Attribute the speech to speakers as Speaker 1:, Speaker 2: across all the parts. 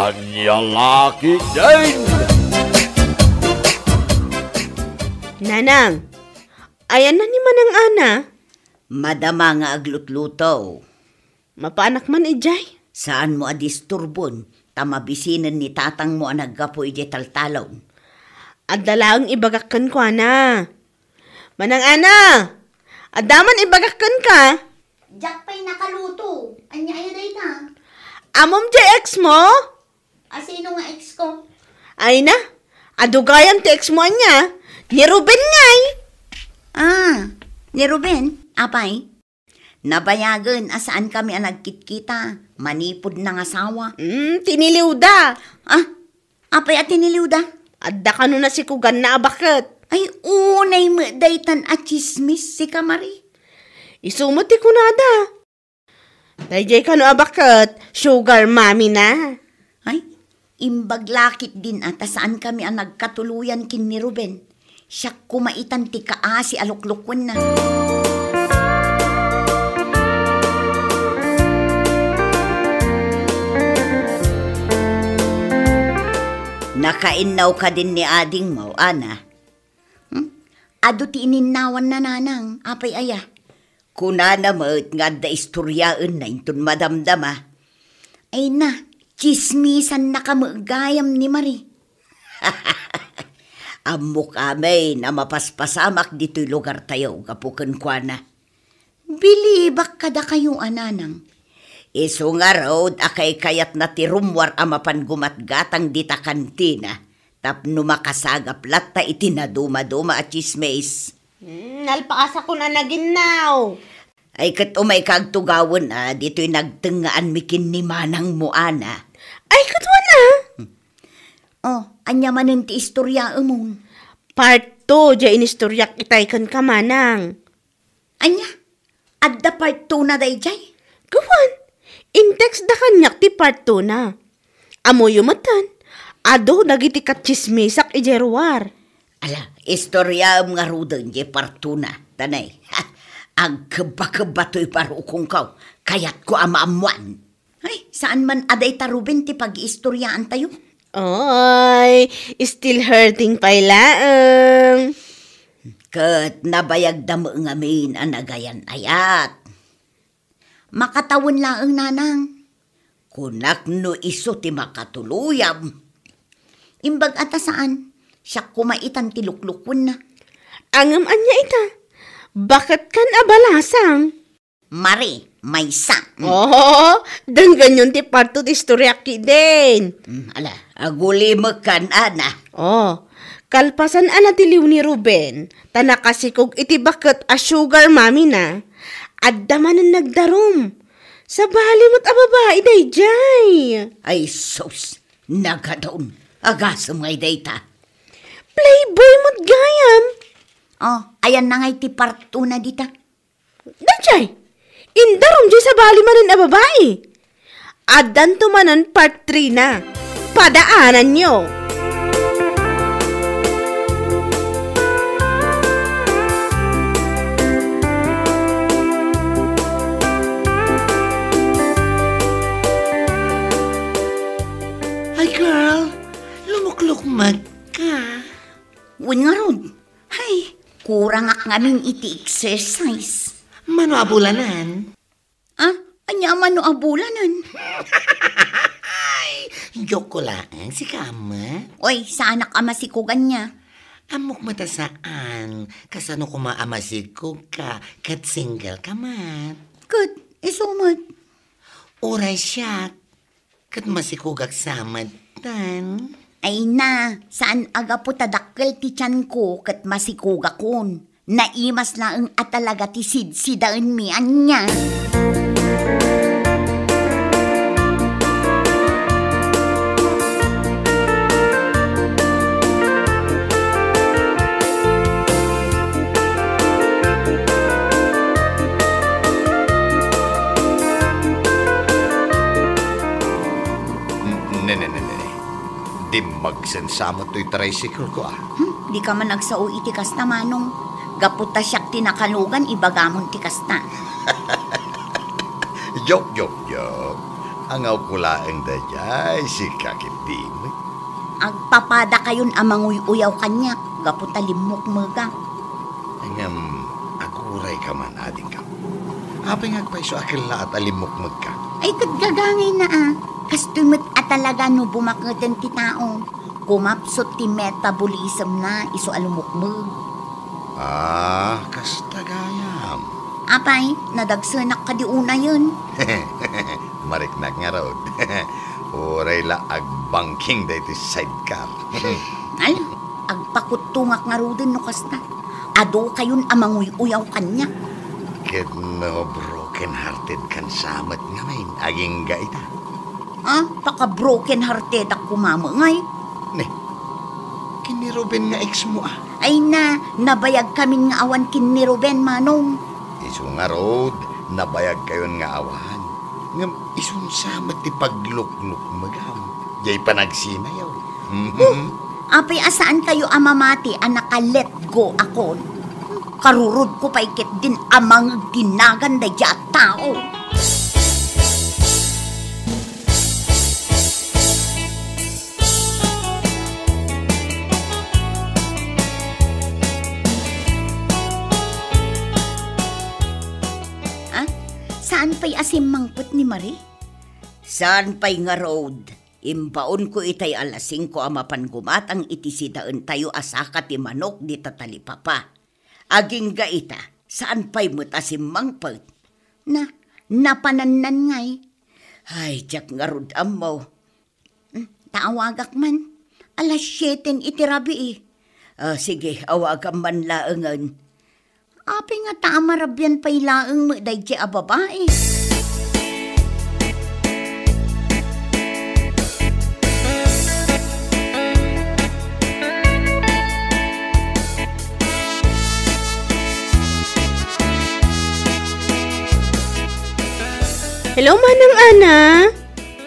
Speaker 1: Anya laki din!
Speaker 2: Nanang, ayan na ni Manang Ana.
Speaker 3: Madama nga aglutluto.
Speaker 2: Mapaanak man ijay.
Speaker 3: Saan mo adisturbon? Tamabisinan ni tatang mo ang naggapo ijay taltalon.
Speaker 2: Adala ang ibagakan ko, Ana. Manang Ana, adaman ibagakan ka.
Speaker 4: Jack pa'y nakaluto. Anya ay day na.
Speaker 2: Amom di ex mo?
Speaker 4: Sino nga ex ko?
Speaker 2: Ay na, adugayan ti ex mo niya. Ni Ruben ngay.
Speaker 3: Ni Ruben, apay? Nabayagan asaan kami ang nagkitkita. Manipod ng asawa.
Speaker 2: Tiniliw da.
Speaker 3: Apay at tiniliw da?
Speaker 2: Adda ka na si Kugan na bakit?
Speaker 3: Ay, unay mo daytan at chismis si Kamari.
Speaker 2: Isumuti ko na da. Dayjay ka no bakit? Sugar mommy na.
Speaker 3: Ay, imbaglakit din ata saan kami ang nagkatuluyan kin ni Ruben. Siya kumaitan ti kaasi aluklukwan na. Nakainaw ka din ni ading mo, Ana. Ado ti ininnawan na nanang, apay aya. Kuna na mo't nga da istoryaan na intun madamdama. Ay na, chismisan na kamagayam ni Marie. Amo kami na mapaspasamak dito'y lugar tayo, kapukan kwa na. Bilibak kada kayo, ananang. Iso nga road, akay kayat na tirumwar amapan gumatgatang dita kantina. Tapno makasagap latta itinaduma-duma at chismis.
Speaker 2: Nalpakas ako na naginaw.
Speaker 3: Ay kat umay kagtugawon dito'y nagtengaan mikin ni Manang mo, Ana.
Speaker 2: Ay katwa na.
Speaker 3: Anya manin ti istorya umon.
Speaker 2: Part 2, dya inistoryak itay kan ka, Manang.
Speaker 3: Anya? Adda part 2 na day jay?
Speaker 2: Gawan, in-text da kanyak ti part 2 na. Amo yumatan, ado dagiti katsismisak ijerwar.
Speaker 3: Ala, istorya nga rudan jay part 2 na, tanay. Ang keba-keba to'y parukong kaw, kayat ko amaamuan. Ay, saan man aday tarubin ti pag-istoryaan tayo?
Speaker 2: Oy, still hurting pailaang.
Speaker 3: Kat nabayag damo ngamin ang nagayan ayat. Makatawon laang nanang. Kunak no iso ti makatuluyam. Imbag ata saan, siya kumaitan ti luklukon na.
Speaker 2: Angam anya ita, bakit kan abalasang?
Speaker 3: Mari, may sa.
Speaker 2: Dan ganyan ti parto ti istoryaki din.
Speaker 3: Ala, aguli mo kan, Ana.
Speaker 2: Kalpasan ana ti liw ni Ruben, tanakasikog iti bakit a sugar mommy na, adda man ang nagdarom. Sa balimot a babae day jay.
Speaker 3: Ay sus, nagadaon, agasam ngay dayta.
Speaker 2: Playboy mo't gayam.
Speaker 3: Ayan na ngay ti part 2 na dita.
Speaker 2: Dajay, indarom jay sa balimanan a babae. Addan tumanan part 3 na. Padaanan nyo.
Speaker 5: Ay girl, lumuklukmag ka.
Speaker 3: Wen nga ron. Hay, kurang ak ngamin iti exercise.
Speaker 5: Mano abulanan?
Speaker 3: Anya man no abulanan.
Speaker 5: Ay, joke ko lang, si Kama.
Speaker 3: Oy, saan akamasikugan niya?
Speaker 5: Amok mata saan, kasano ko maamasikog ka, kat single ka man.
Speaker 3: Kat, isumad.
Speaker 5: Oray siya, kat masikugak samad tan.
Speaker 3: Ay na, saan aga po tadakkel ti tiyan ko kat masikugakon. Naimas laang at talaga ti sidsidaan mian niya.
Speaker 1: Di magsensamot to'y tricycle ko
Speaker 3: Di ka man nagsao iti kasta manong. Gaputa siyak tinakalugan, ibagamon ti kasta.
Speaker 1: Joke. Angaw kulaeng da jay, si kakitimi.
Speaker 3: Agpapada kayon amang uyaw kanya, gaputa limok mga.
Speaker 1: Angam, aguray ka man, ading ka. Apay ngagpaiso akil na at alimok magka.
Speaker 3: Ay kagagangay na Kastumot at talaga no bumakatan ti tao. Kumapsot ti metabolism na iso alumukmug.
Speaker 1: Kastagayam.
Speaker 3: Apay, nadagsanak ka di una yun.
Speaker 1: Mariknak nga raw. Uray la agbangking da iti sidecar.
Speaker 3: Al, agpakutungak nga ro din no kasta. Ado kayon amang uyaw kanya.
Speaker 1: Kid no broken-hearted kan samat nga main. Aging gaita.
Speaker 3: Paka broken hearted ak kumamangay.
Speaker 1: Ne, kini Ruben nga ex mo
Speaker 3: Ay nabayag kami nga awan kin ni Ruben manong.
Speaker 1: Isu nga road, nabayag kayon nga awan. Ngam isun samat ti paglukluk magam. Jay panagsinayaw.
Speaker 3: Apay asaan kayo amamati naka-let go ako. Karurod ko paikit din amang dinagan da ya tao. Saan pa'y asim mangput ni Marie? Saan pa'y nga road? Imbaon ko itay alas 5 amapan gumatang itisidaan tayo asaka ti manok di tatalipapa. Aging gaita, saan pa'y mutasim mangput? Napananan ngay. Ay, jak nga road mo. Taawagak man. Alas 7 itirabi sige, awagam man laangan. Api nga tamarabyan pa'y laang mo day a babae.
Speaker 2: Hello, Manang Ana.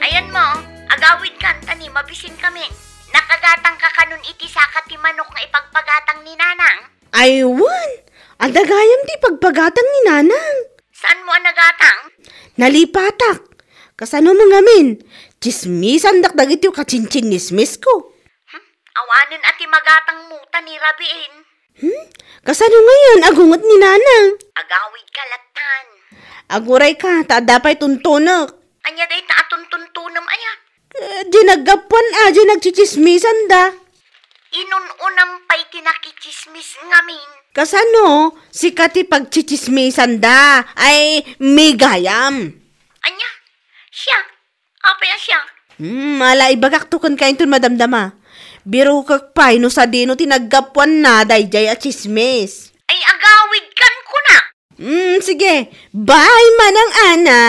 Speaker 4: Ayan mo, agawid kanta ni mabisin kami. Nakagatang ka kanun iti sakat ti manok nga ipagpagatang ni Nanang.
Speaker 2: Aywan, adagayam di pagpagatang ni Nanang.
Speaker 4: Saan mo ang nagatang?
Speaker 2: Nalipatak. Kasano mga min? Chismisan dakdag iti kachinchinismis ko.
Speaker 4: Awanin ati magatang muta ni Rabiin.
Speaker 2: Kasano ngayon agungot ni Nanang?
Speaker 4: Agawid kalatan.
Speaker 2: Aguray ka, taadapay tuntunak.
Speaker 4: Anya day taatun-tuntunam aya.
Speaker 2: Di naggapuan di nagchichismisan da.
Speaker 4: Inununam pa'y tinakichismis ngamin.
Speaker 2: Kasano, si Kati pagchichismisan da, ay migayam.
Speaker 4: Anya, siya. Apay siya.
Speaker 2: Mala ibagak tukon kayo itong madamdama. Biro kak pa'y no sa dino tinaggapuan na dayjay at chismis.
Speaker 4: Ay agawid kan ko na.
Speaker 2: Sige. Bye, Manang Ana.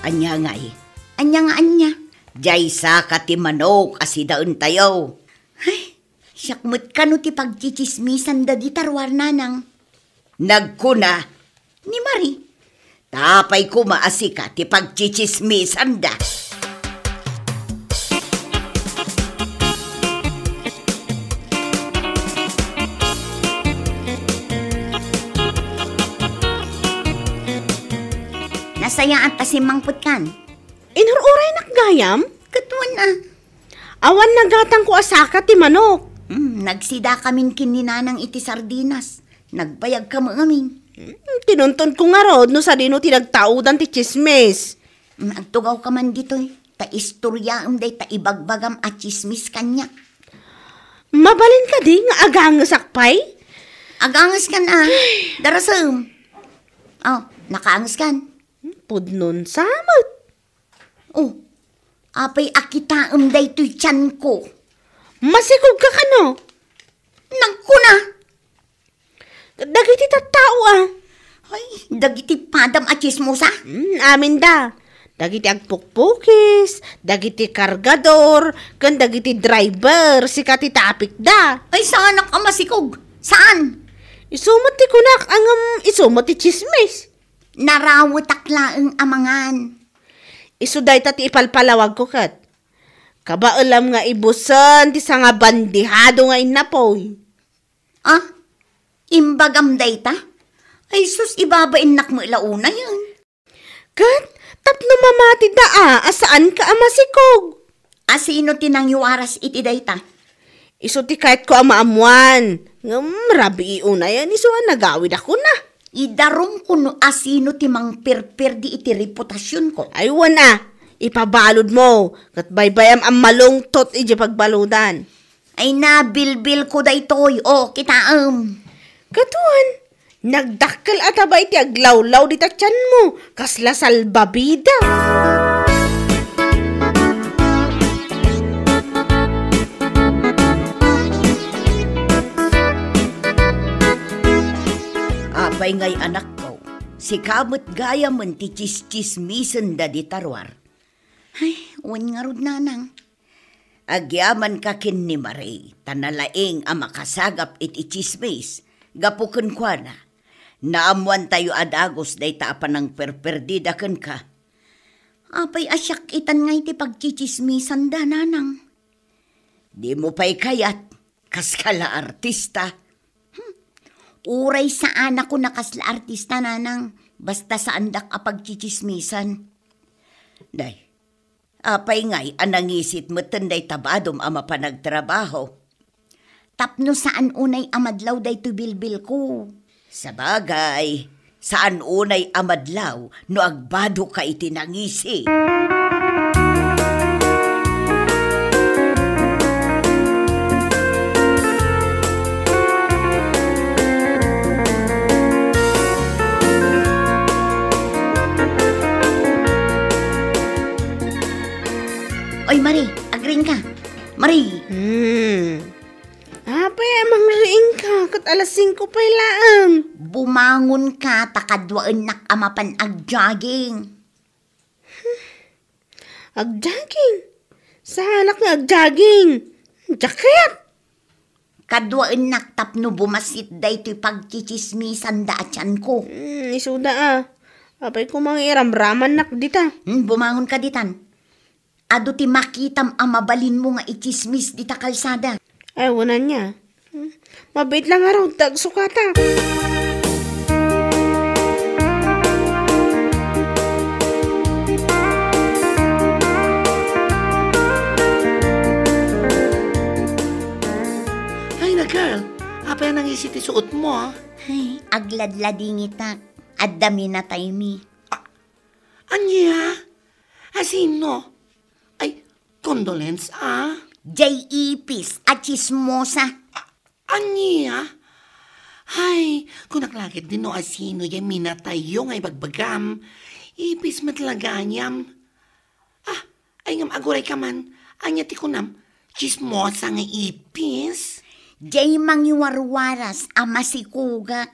Speaker 3: Anya nga Anya. Jay sa kati manok asidaon tayo. Ay, siyakmut ka no ti pagchichismisan da di tarwar nanang. Nagkuna ni Marie. Tapay ko maasika ti pagchichismisan da. Nasayaan ta si mangput kan.
Speaker 2: Inururay nakgayam?
Speaker 3: Katuan na.
Speaker 2: Awan nagatang ko asaka ti manok.
Speaker 3: Nagsida kamin kininanang iti sardinas. Nagbayag ka mo amin.
Speaker 2: Tinunton ko nga rod no sa dino tinagtaudan ti chismis.
Speaker 3: Agtugaw ka man dito Ta istorya day ta ibagbagam at chismis kanya.
Speaker 2: Mabalin ka di nga agangas akpay?
Speaker 3: Agangas kan Darasam. Nakaangas kan.
Speaker 2: Pudnon samot.
Speaker 3: Apay akitaam day to'y tiyan ko.
Speaker 2: Masikog ka kano?
Speaker 3: Nagkuna.
Speaker 2: Dagiti tattao
Speaker 3: Ay, dagiti padam at chismosa.
Speaker 2: Amin da. Dagiti agpukpukis, dagiti kargador, kan dagiti driver, si kati tapik da.
Speaker 3: Ay, saan ka masikog? Saan?
Speaker 2: Isumot ti kunak, isumot ti chismis.
Speaker 3: Narawat aklaang amangan.
Speaker 2: Isuday ta ti ipalpalawag ko kat. Kabaalam nga ibusan ti nga bandihado nga inapoy.
Speaker 3: Imbagam day ta? Ay sus, ibabain nak mo ilauna yan.
Speaker 2: Kat, tapno mamati da asaan ka amasikog?
Speaker 3: Asino tinangyuaras iti dayta?
Speaker 2: Iso ti kahit ko amaamuan. Ngam, rabi iuna yan, iso nagawid ako na.
Speaker 3: Idarom ko no asino ti mang perperdi iti reputasyon ko.
Speaker 2: Aywan ipabalod mo. Kat baybayam ang malungtot iti pagbaludan.
Speaker 3: Ay nabilbil ko da itoy, o kitaam.
Speaker 2: Katuan, nagdakkel ataba iti aglawlaw di tatyan mo. Kasla salbabida.
Speaker 3: Apay ngay anak ko, si kamot gaya man ti chis-chismisen da di tarwar. Ay, uwan nga rod nanang. Agyaman ka kin ni Maray, tanalaing ang makasagap iti chismis, gapuken kwa na. Naamuan tayo adagos day taapan ng perperdida ken ka. Apay asyak itan nga iti pagchichismisan da nanang. Di mo pa'y kayat, kas kala artista. Uray sa anak ko nakasla artista nanang, basta sa andak a pagchichismisan. Day, apay ngay anangisit mo tenday tabadom ama panagtrabaho. Tapno saan unay amadlaw day to bilbil ko. Sabagay, saan unay amadlaw no agbado ka itinangisi. Oy, Marie, agring ka. Marie.
Speaker 2: Apay, amang ring ka. Kat alas 5 pa ilaang.
Speaker 3: Bumangon ka, takadwaan nak amapan agjogging.
Speaker 2: Agjogging? Sa anak nga agjogging. Jacket.
Speaker 3: Kadwaan nak tapno bumasit day to'y pagchichismisan da atyan ko.
Speaker 2: Isuda Apay ko mga iramraman nak dita.
Speaker 3: Bumangon ka ditan. Ado ti makitam ang mabalin mo nga ichismis dita kalsada.
Speaker 2: Ay, wala niya. Mabait lang araw, tagsukata.
Speaker 5: Ay na girl, apa yan ang isiti suot mo?
Speaker 3: Ay, agladlading ita. At dami na tayo mi.
Speaker 5: Anya? Asino? Ay, condolence
Speaker 3: J.E.P.S. at chismosa.
Speaker 5: Anya? Ay, kung naklakit din no asino yung minatayo ngay bagbagam. Ipis matlaganyam. Ay ngam aguray ka man. Anya ti kunam, chismosa nga ipis.
Speaker 3: Jay mangiwarwaras ama si Kuga.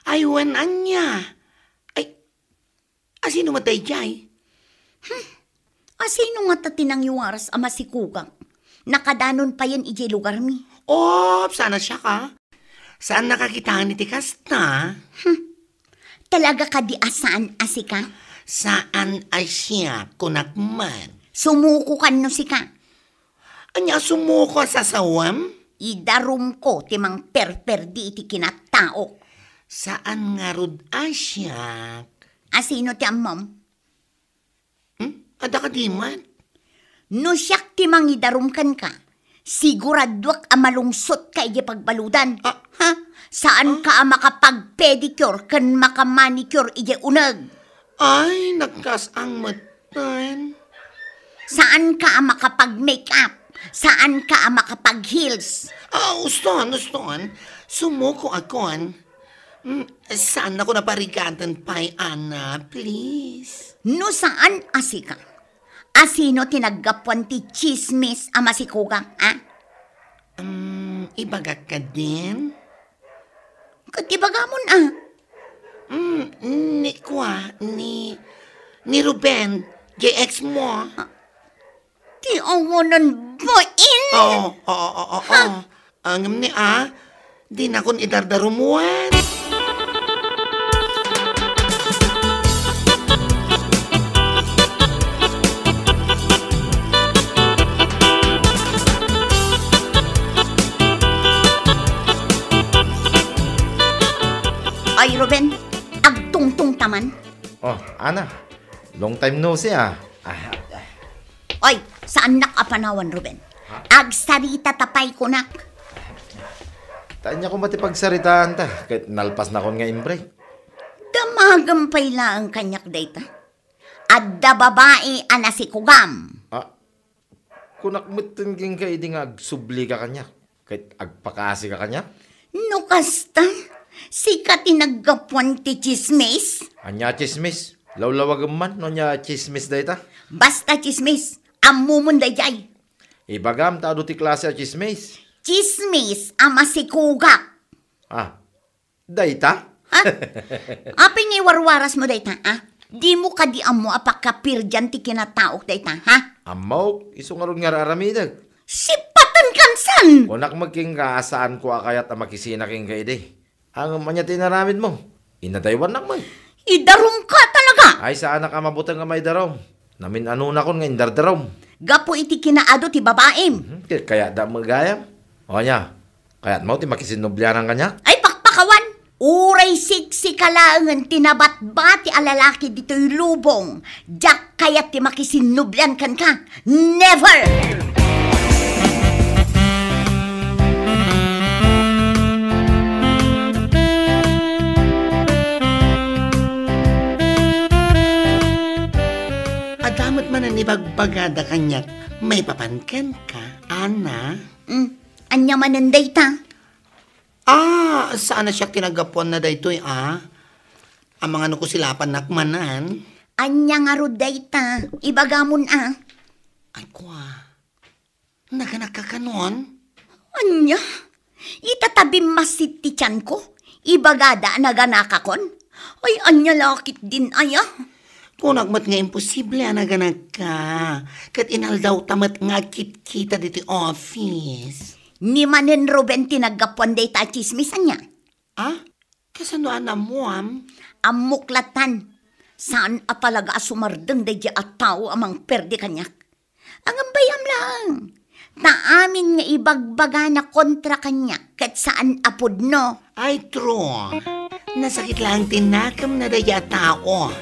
Speaker 5: Ay wan anya. Ay, asino matay jay?
Speaker 3: Asino nga tatinang iwaras ama si Kuga? Nakadanon pa yan iji lugar mi.
Speaker 5: Sana siya ka. Saan nakakitaan ni Tikasta?
Speaker 3: Talaga ka di asaan asika?
Speaker 5: Saan asya kunakman?
Speaker 3: Sumuko kan no sika.
Speaker 5: Anya sumuko sa sawam?
Speaker 3: Idarum ko timang perperdi iti kinatao.
Speaker 5: Saan nga rod asya?
Speaker 3: Asino ti amam?
Speaker 5: Ada ka di man?
Speaker 3: No siyak timang idarum kan ka. Siguradwak ang malungsot ka iti pagbaludan. Saan ka ang makapag-pedicure kan makamanicure iti unag?
Speaker 5: Ay, nagkas ang matan.
Speaker 3: Saan ka ang makapag-makeup? Saan ka ang makapag-heels?
Speaker 5: Uston. Sumuko akon. Saan ako naparigantan pa'y, Ana, please?
Speaker 3: No saan asika? Asino tinaggapuan ti chismis ama si Kuga,
Speaker 5: Ibagak ka din?
Speaker 3: Katibagamon
Speaker 5: Ni Ruben, JX mo.
Speaker 3: Ti awanan bain?
Speaker 5: Oo. Ang ni di na kon idardarumuan.
Speaker 3: Ay, Ruben, agtungtong taman.
Speaker 6: Oh, Ana. Long time no see ah.
Speaker 3: Oy, saan nakapanawan, Ruben? Agsarita tapay ko nak.
Speaker 6: Tanya ko matipagsaritaan ta. Kahit nalpas na kon nga imbre.
Speaker 3: Damagampay lang ang kanyak data. Adda babae ana si Kugam.
Speaker 6: Ah, kunak matingking ka idi nga agsubli ka kanya. Kahit agpakasi ka kanya.
Speaker 3: No kasta, sikat inaggapuan ti chismis.
Speaker 6: Anya chismis. Lawlawag man no nya chismis dayta.
Speaker 3: Basta chismis, amumun dayay.
Speaker 6: Ibagam ta ti klase a chismis.
Speaker 3: Chismis, ama si Kugak.
Speaker 6: Ah, dayta?
Speaker 3: Ha? Aping iwarwaras mo dayta, ha? Di mo ka di amo apakapir dyan ti kinataok dayta, ha?
Speaker 6: Amaw, isungaron nga raramidag.
Speaker 3: Sipatan kansan!
Speaker 6: Kunak magking kaasaan ko akayat a makisina king kaide. Ang manya tinaramid mo. Inadaywan nak man.
Speaker 3: Idarum ka talaga!
Speaker 6: Ay saan ka mabutang nga may darom. Namin ano na kon nga indardarom.
Speaker 3: Gapo iti kinaado ti babaem.
Speaker 6: Kaya da magayam. O nya, kaya't mo ti makisinubyanan kanya.
Speaker 3: Ay pakpakawan! Uray siksi kalaangan tinabat ba ti alalaki dito'y lubong. Diyak kayat ti makisinubyan kan ka. Never!
Speaker 5: Adamat man ang ibagbagada kanyak, may papanken ka, Ana.
Speaker 3: Anya mananday ta?
Speaker 5: Saan na siya kinagapuan na daytoy, Ang mga nukusilapan nakmanan.
Speaker 3: Anya nga ruday ta? Ibagamon
Speaker 5: Ay kwa, naganak ka kanon?
Speaker 3: Anya? Itatabi masit ti tiyan ko? Ibagada naganakakon? Ay, anya lakit din aya?
Speaker 5: Kung nagmat nga imposible, naganak ka. Kat inaldaw tamat nga kit-kita dito office.
Speaker 3: Ni manen Ruben tinagapuan day ta chismisan niya.
Speaker 5: Kasano mo,
Speaker 3: Amuklatan. Saan apalaga asumardeng day at tao amang perde kanyak? Ang bayam lang. Taamin nga ibagbaga na kontra kanya kat saan apod no.
Speaker 5: Ay, true. Nasakit lang tinakam na daya tao.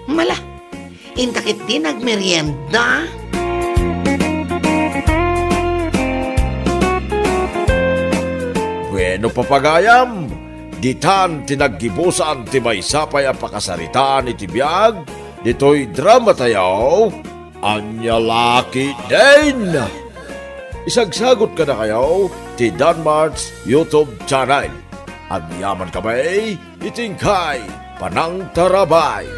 Speaker 5: Mala, intakit din nagmerienda.
Speaker 7: Bueno papagayam, ditan tinaggibusan ti may sapay ang pakasaritaan iti biyag, dito'y drama tayo, anya laki din. Isagsagot ka na kayo, ti Danmart's YouTube channel. Ang yaman kamay, itingkay, panang tarabay.